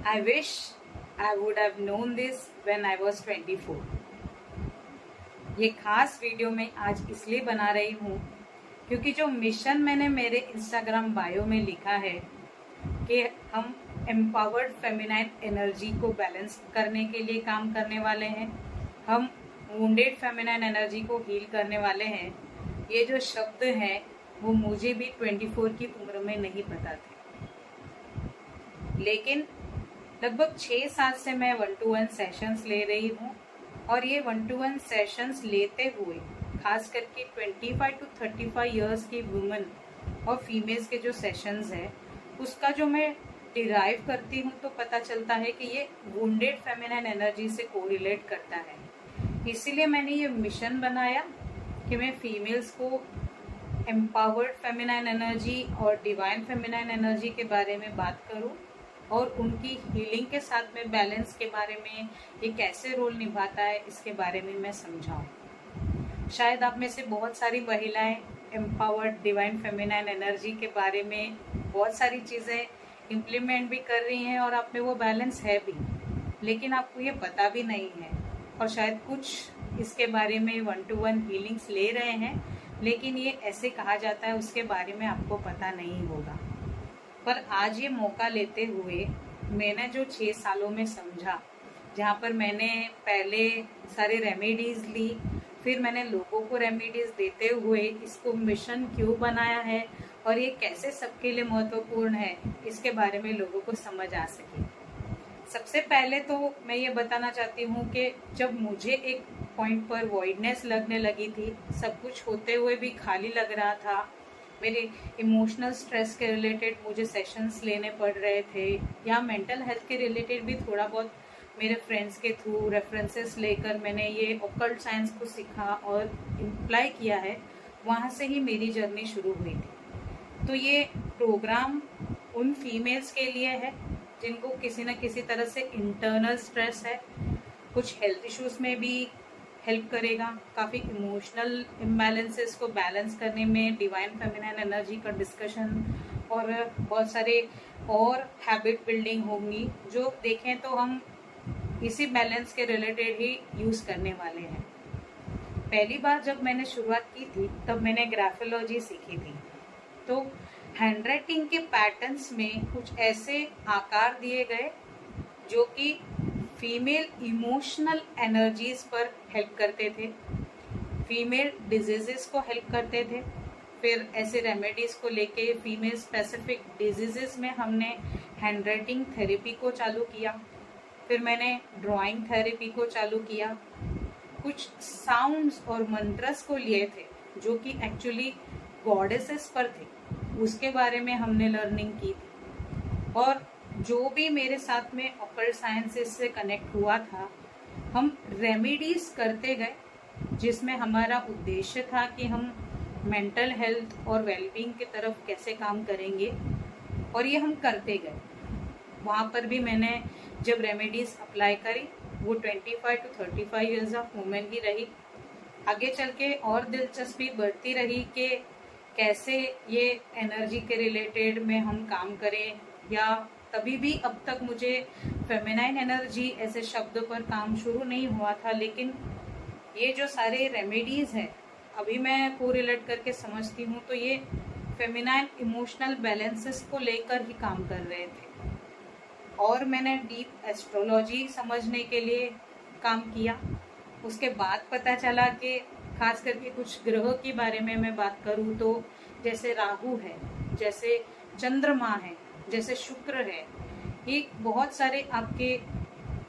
I wish I would have known this when I was 24. ये खास video मैं आज इसलिए बना रही हूँ क्योंकि जो मिशन मैंने मेरे इंस्टाग्राम बायो में लिखा है कि हम एम्पावर्ड फेमिनाइन एनर्जी को बैलेंस करने के लिए काम करने वाले हैं, हम वुंडेड फेमिनाइन एनर्जी को हील करने वाले हैं। ये जो शब्द हैं वो मुझे भी 24 की उम्र में नहीं पता थे, लेकिन लगभग 6-7 से मैं 1-to-1 सेशंस ले रही हूँ और ये 1-to-1 सेशंस लेते हुए खास करके 25 to 35 इयर्स की वुमेन और फीमेल्स के जो सेशंस है उसका जो मैं डिराइव करती हूँ तो पता चलता है कि ये वुंडेड फेमिनाइन एनर्जी से कोरिलेट करता है। इसीलिए मैंने ये मिशन बनाया कि मैं फीमेल्स को एम्पावर्ड फेमिनाइन एनर्जी और डिवाइन फेमिनाइन एनर्जी के बारे में बात करूं और उनकी हीलिंग के साथ में बैलेंस के बारे में ये कैसे रोल निभाता है इसके बारे में मैं समझाऊं। शायद आप में से बहुत सारी महिलाएं एम्पावर्ड डिवाइन फेमिनाइन एनर्जी के बारे में बहुत सारी चीज़ें इम्प्लीमेंट भी कर रही हैं और आप में वो बैलेंस है भी, लेकिन आपको ये पता भी नहीं है। और शायद कुछ इसके बारे में 1-to-1 हीलिंग्स ले रहे हैं, लेकिन ये ऐसे कहा जाता है उसके बारे में आपको पता नहीं होगा। पर आज ये मौका लेते हुए मैंने जो 6 सालों में समझा, जहाँ पर मैंने पहले सारे रेमेडीज ली, फिर मैंने लोगों को रेमेडीज देते हुए इसको मिशन क्यों बनाया है और ये कैसे सबके लिए महत्वपूर्ण है, इसके बारे में लोगों को समझ आ सके। सबसे पहले तो मैं ये बताना चाहती हूँ कि जब मुझे एक पॉइंट पर वॉइडनेस लगने लगी थी, सब कुछ होते हुए भी खाली लग रहा था, मेरे इमोशनल स्ट्रेस के रिलेटेड मुझे सेशंस लेने पड़ रहे थे या मेंटल हेल्थ के रिलेटेड भी थोड़ा बहुत मेरे फ्रेंड्स के थ्रू रेफरेंसेस लेकर मैंने ये ऑकल्ट साइंस को सीखा और इम्प्लाई किया है, वहाँ से ही मेरी जर्नी शुरू हुई थी। तो ये प्रोग्राम उन फीमेल्स के लिए है जिनको किसी न किसी तरह से इंटरनल स्ट्रेस है, कुछ हेल्थ इश्यूज में भी हेल्प करेगा, काफ़ी इमोशनल इम्बैलेंसेस को बैलेंस करने में डिवाइन फेमिनाइन एनर्जी का डिस्कशन और बहुत सारे और हैबिट बिल्डिंग होंगी जो देखें तो हम इसी बैलेंस के रिलेटेड ही यूज़ करने वाले हैं। पहली बार जब मैंने शुरुआत की थी तब मैंने ग्राफोलॉजी सीखी थी। तो हैंडराइटिंग के पैटर्न्स में कुछ ऐसे आकार दिए गए जो कि फीमेल इमोशनल एनर्जीज पर हेल्प करते थे, फीमेल डिजीजेस को हेल्प करते थे। फिर ऐसे रेमेडीज को लेके फीमेल स्पेसिफिक डिजीजेस में हमने हैंडराइटिंग थेरेपी को चालू किया, फिर मैंने ड्राइंग थेरेपी को चालू किया, कुछ साउंड्स और मंत्रस को लिए थे जो कि एक्चुअली गॉडेसेस पर थे, उसके बारे में हमने लर्निंग की थी। और जो भी मेरे साथ में ऑकल्ट साइंसेस से कनेक्ट हुआ था, हम रेमेडीज करते गए जिसमें हमारा उद्देश्य था कि हम मेंटल हेल्थ और वेलबींग की तरफ कैसे काम करेंगे, और ये हम करते गए। वहाँ पर भी मैंने जब रेमेडीज अप्लाई करी वो 25 to 35 इयर्स ऑफ वुमेन की रही। आगे चल के और दिलचस्पी बढ़ती रही कि कैसे ये एनर्जी के रिलेटेड में हम काम करें, या तभी भी अब तक मुझे फेमिनाइन एनर्जी ऐसे शब्द पर काम शुरू नहीं हुआ था, लेकिन ये जो सारे रेमेडीज हैं अभी मैं कोरिलेट करके समझती हूँ तो ये फेमिनाइन इमोशनल बैलेंसेस को लेकर ही काम कर रहे थे। और मैंने डीप एस्ट्रोलॉजी समझने के लिए काम किया। उसके बाद पता चला कि खास करके कुछ ग्रह के बारे में मैं बात करूँ तो जैसे राहु है, जैसे चंद्रमा है, जैसे शुक्र है, ये बहुत सारे आपके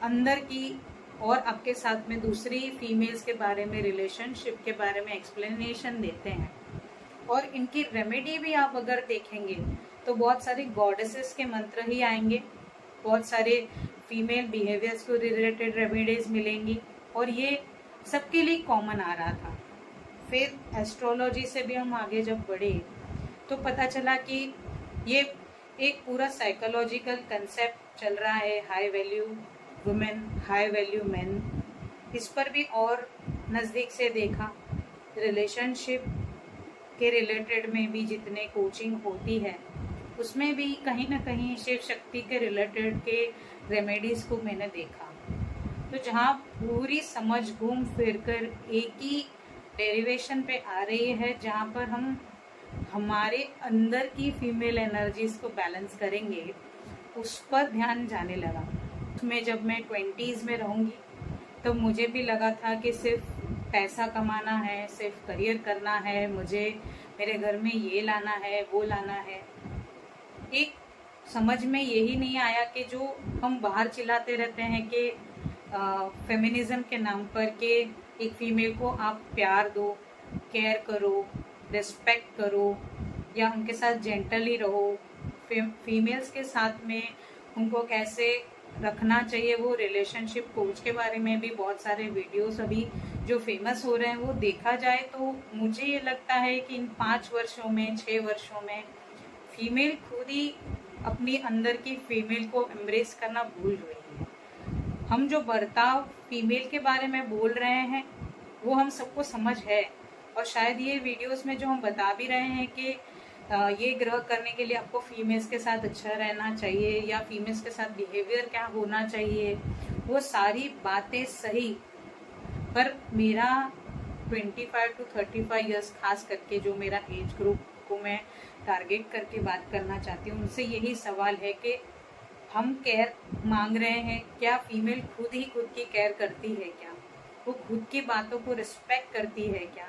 अंदर की और आपके साथ में दूसरी फीमेल्स के बारे में, रिलेशनशिप के बारे में एक्सप्लेनेशन देते हैं। और इनकी रेमेडी भी आप अगर देखेंगे तो बहुत सारे गॉडेसेस के मंत्र ही आएंगे, बहुत सारे फीमेल बिहेवियर्स को रिलेटेड रेमेडीज मिलेंगी, और ये सबके लिए कॉमन आ रहा था। फिर एस्ट्रोलॉजी से भी हम आगे जब बढ़े तो पता चला कि ये एक पूरा साइकोलॉजिकल कंसेप्ट चल रहा है, high value women, high value main. इस पर भी और नज़दीक से देखा। रिलेशनशिप के रिलेटेड में भी जितने कोचिंग होती है उसमें भी कहीं ना कहीं शिव शक्ति के रिलेटेड के रेमेडीज को मैंने देखा। तो जहाँ पूरी समझ घूम फिर कर एक ही डेरिवेशन पे आ रही है, जहाँ पर हम हमारे अंदर की फीमेल एनर्जीज को बैलेंस करेंगे, उस पर ध्यान जाने लगा। उसमें जब मैं 20s में रहूँगी तो मुझे भी लगा था कि सिर्फ पैसा कमाना है, सिर्फ करियर करना है, मुझे मेरे घर में ये लाना है, वो लाना है। एक समझ में यही नहीं आया कि जो हम बाहर चिल्लाते रहते हैं कि फेमिनिज्म के नाम पर के एक फीमेल को आप प्यार दो, केयर करो, रिस्पेक्ट करो, या उनके साथ जेंटली रहो, फीमेल्स के साथ में उनको कैसे रखना चाहिए, वो रिलेशनशिप कोच के बारे में भी बहुत सारे वीडियोस अभी जो फेमस हो रहे हैं, वो देखा जाए तो मुझे ये लगता है कि इन 5 वर्षों में 6 वर्षों में फीमेल खुद ही अपनी अंदर की फीमेल को एम्ब्रेस करना भूल रही है। हम जो बर्ताव फीमेल के बारे में बोल रहे हैं वो हम सबको समझ है, और शायद ये वीडियोस में जो हम बता भी रहे हैं कि ये ग्रह करने के लिए आपको फीमेल्स के साथ अच्छा रहना चाहिए या फीमेल्स के साथ बिहेवियर क्या होना चाहिए, वो सारी बातें सही। पर मेरा 25 to 35 इयर्स, खास करके जो मेरा एज ग्रुप को मैं टारगेट करके बात करना चाहती हूँ, उनसे यही सवाल है कि हम केयर मांग रहे हैं, क्या फीमेल खुद ही खुद की केयर करती है क्या? वो खुद की बातों को रिस्पेक्ट करती है क्या?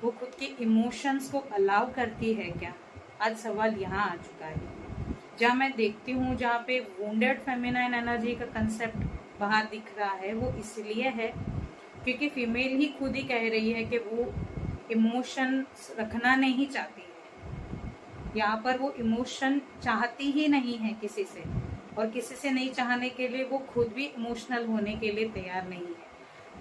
वो खुद के इमोशंस को अलाउ करती है क्या? आज सवाल यहाँ आ चुका है, जहाँ मैं देखती हूँ जहाँ पे वुंडेड फेमिनाइन एनर्जी का कंसेप्ट बाहर दिख रहा है, वो इसलिए है क्योंकि फीमेल ही खुद ही कह रही है कि वो इमोशन रखना नहीं चाहती है। यहाँ पर वो इमोशन चाहती ही नहीं है किसी से, और किसी से नहीं चाहने के लिए वो खुद भी इमोशनल होने के लिए तैयार नहीं है।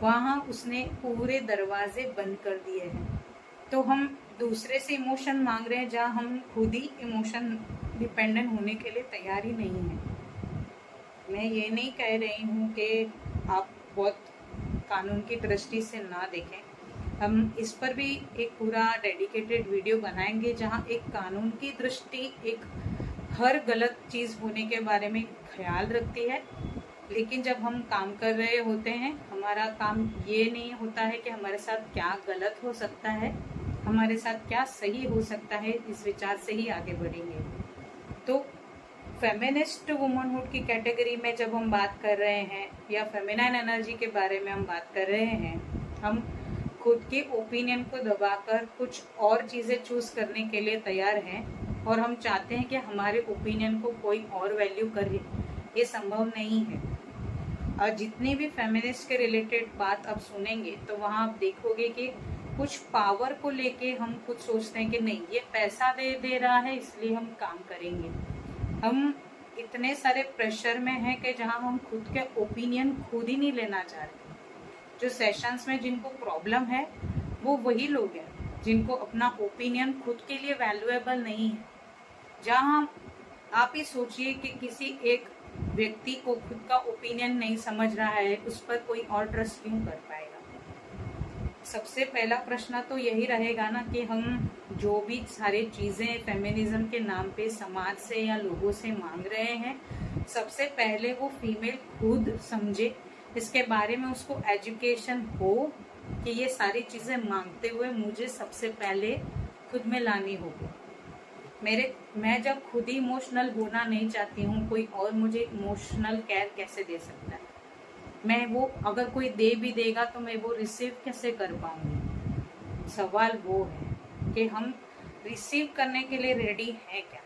वहाँ उसने पूरे दरवाजे बंद कर दिए हैं। तो हम दूसरे से इमोशन मांग रहे हैं जहाँ हम खुद ही इमोशन डिपेंडेंट होने के लिए तैयार ही नहीं है। मैं ये नहीं कह रही हूँ कि आप बहुत कानून की दृष्टि से ना देखें, हम इस पर भी एक पूरा डेडिकेटेड वीडियो बनाएंगे जहाँ एक कानून की दृष्टि एक हर गलत चीज़ होने के बारे में ख्याल रखती है, लेकिन जब हम काम कर रहे होते हैं हमारा काम ये नहीं होता है कि हमारे साथ क्या गलत हो सकता है, हमारे साथ क्या सही हो सकता है, इस विचार से ही आगे बढ़ेंगे। तो फेमिनिस्ट वुमनहुड की कैटेगरी में जब हम बात कर रहे हैं या फेमिनाइन एनर्जी के बारे में हम बात कर रहे हैं, हम खुद के ओपिनियन को दबाकर कुछ और चीज़ें चूज करने के लिए तैयार हैं, और हम चाहते हैं कि हमारे ओपिनियन को कोई और वैल्यू करे। ये संभव नहीं है। और जितनी भी फेमिनिस्ट के रिलेटेड बात आप सुनेंगे तो वहाँ आप देखोगे कि कुछ पावर को लेके हम खुद सोचते हैं कि नहीं, ये पैसा दे रहा है इसलिए हम काम करेंगे। हम इतने सारे प्रेशर में हैं कि जहाँ हम खुद के ओपिनियन खुद ही नहीं लेना चाह रहे। जो सेशंस में जिनको प्रॉब्लम है वो वही लोग हैं जिनको अपना ओपिनियन खुद के लिए वैल्यूएबल नहीं है। जहाँ आप ही सोचिए कि किसी एक व्यक्ति को खुद का ओपिनियन नहीं समझ रहा है, उस पर कोई और ट्रस्ट क्यों कर पाएगा? सबसे पहला प्रश्न तो यही रहेगा ना कि हम जो भी सारी चीज़ें फेमिनिज्म के नाम पे समाज से या लोगों से मांग रहे हैं, सबसे पहले वो फीमेल खुद समझे, इसके बारे में उसको एजुकेशन हो कि ये सारी चीज़ें मांगते हुए मुझे सबसे पहले खुद में लानी होगी। मैं जब खुद ही इमोशनल होना नहीं चाहती हूँ, कोई और मुझे इमोशनल केयर कैसे दे सकता है? मैं वो अगर कोई दे भी देगा तो मैं वो रिसीव कैसे कर पाऊंगी? सवाल वो है कि हम रिसीव करने के लिए रेडी हैं क्या?